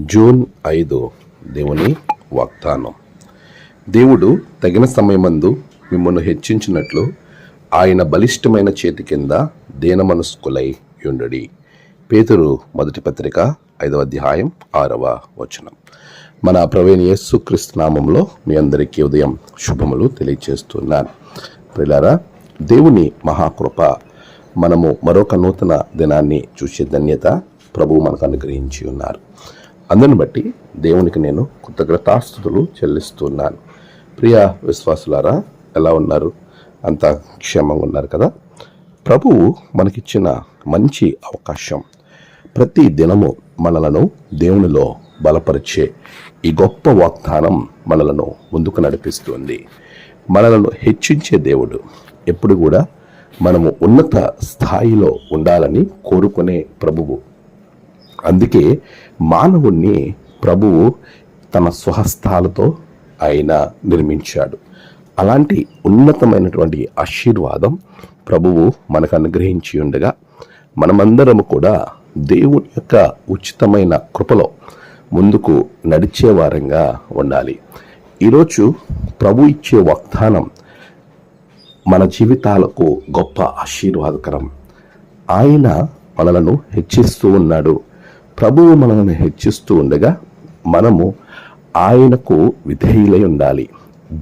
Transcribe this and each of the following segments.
June 5 దేవుని వాగ్దానం. దేవుడు తగిన సమయమందు మిమ్మల్ని హెచ్చించినట్లు ఆయన బలిష్టమైన చేతి కింద దీనమనస్కులై యుండుడి. పేతురు మొదటి పత్రిక 5వ అధ్యాయం 6వ వచనం. మన ప్రభువైన యేసుక్రీస్తు నామములో మీ అందరికీ ఉదయం శుభములు తెలియజేస్తున్నాను. ప్రియులారా, దేవుని మహాకృప మనము మరొక నూతన దినాన్ని చూసే ధన్యత ప్రభువు మనకు అనుగ్రహించి ఉన్నారు. అందుని బట్టి దేవునికి నేను కృతజ్ఞతాస్తుతులు చెల్లిస్తున్నాను. ప్రియ విశ్వాసులారా, ఎలా ఉన్నారు? అంత క్షేమంగా ఉన్నారు కదా? ప్రభువు మనకిచ్చిన మంచి అవకాశం, ప్రతి దినము మనలను దేవునిలో బలపరిచే ఈ గొప్ప వాగ్దానం మనలను ముందుకు నడిపిస్తుంది. మనలను హెచ్చించే దేవుడు ఎప్పుడు కూడా మనము ఉన్నత స్థాయిలో ఉండాలని కోరుకునే ప్రభువు. అందుకే మానవుణ్ణి ప్రభువు తన స్వహస్తాలతో ఆయన నిర్మించాడు. అలాంటి ఉన్నతమైనటువంటి ఆశీర్వాదం ప్రభువు మనకు అనుగ్రహించి ఉండగా మనమందరము కూడా దేవుని యొక్క ఉచితమైన కృపలో ముందుకు నడిచే వారంగా ఉండాలి. ఈరోజు ప్రభు ఇచ్చే వాగ్దానం మన జీవితాలకు గొప్ప ఆశీర్వాదకరం. ఆయన మనలను హెచ్చిస్తూ ఉన్నాడు. ప్రభువు మనల్ని హెచ్చిస్తూ ఉండగా మనము ఆయనకు విధేయులై ఉండాలి,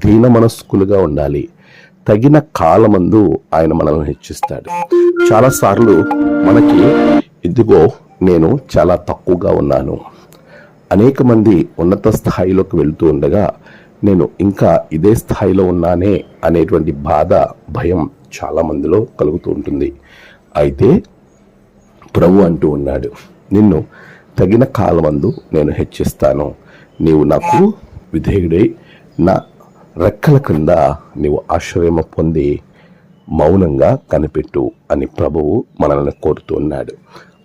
దీన మనస్కులుగా ఉండాలి. తగిన కాలమందు ఆయన మనల్ని హెచ్చిస్తాడు. చాలాసార్లు మనకి ఇదిగో నేను చాలా తక్కువగా ఉన్నాను, అనేక మంది ఉన్నత స్థాయిలోకి వెళుతూ ఉండగా నేను ఇంకా ఇదే స్థాయిలో ఉన్నానే అనేటువంటి బాధ, భయం చాలా మందిలో కలుగుతూ ఉంటుంది. అయితే ప్రభు అంటూ ఉన్నాడు, నిన్ను తగిన కాలమందు నేను హెచ్చిస్తాను, నీవు నాకు విధేయుడై నా రెక్కల క్రింద నీవు ఆశ్రయం పొంది మౌనంగా కనిపెట్టు అని ప్రభువు మనల్ని కోరుతూ ఉన్నాడు.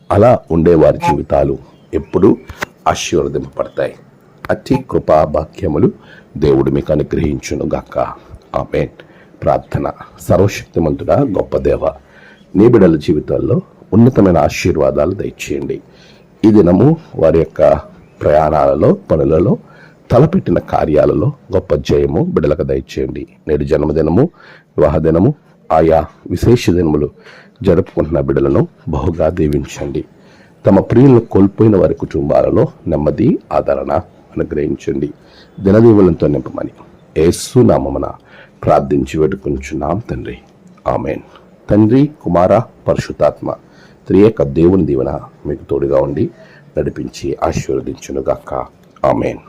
అలా ఉండేవారి జీవితాలు ఎప్పుడూ ఆశీర్వదింపబడతాయి. అతి కృపా భాగ్యములు దేవుడు మీకు అనుగ్రహించును గాక. ఆమేన్. ప్రార్థన. సర్వశక్తిమంతుడా, గొప్ప దేవ, నీ బిడ్డల జీవితాల్లో ఉన్నతమైన ఆశీర్వాదాలు దయచేయండి. ఈ దినము వారి యొక్క ప్రయాణాలలో, పనులలో, తలపెట్టిన కార్యాలలో గొప్ప జయము బిడ్డలకు దయచేయండి. నేడు జన్మదినము, వివాహ దినము, ఆయా విశేష దినములు జరుపుకుంటున్న బిడ్డలను బహుగా దీవించండి. తమ ప్రియులను కోల్పోయిన వారి కుటుంబాలలో నెమ్మది, ఆదరణ అనుగ్రహించండి. దినదీవులతో నింపమని యేసు నామమున ప్రార్థించి వేడుకొంచున్నాం తండ్రి. ఆమేన్. తండ్రి, కుమార, పరిశుద్ధాత్మ త్రియేక దేవుని దీవెన మీకు తోడుగా ఉండి నడిపించి ఆశీర్వదించునుగాక. ఆమేన్.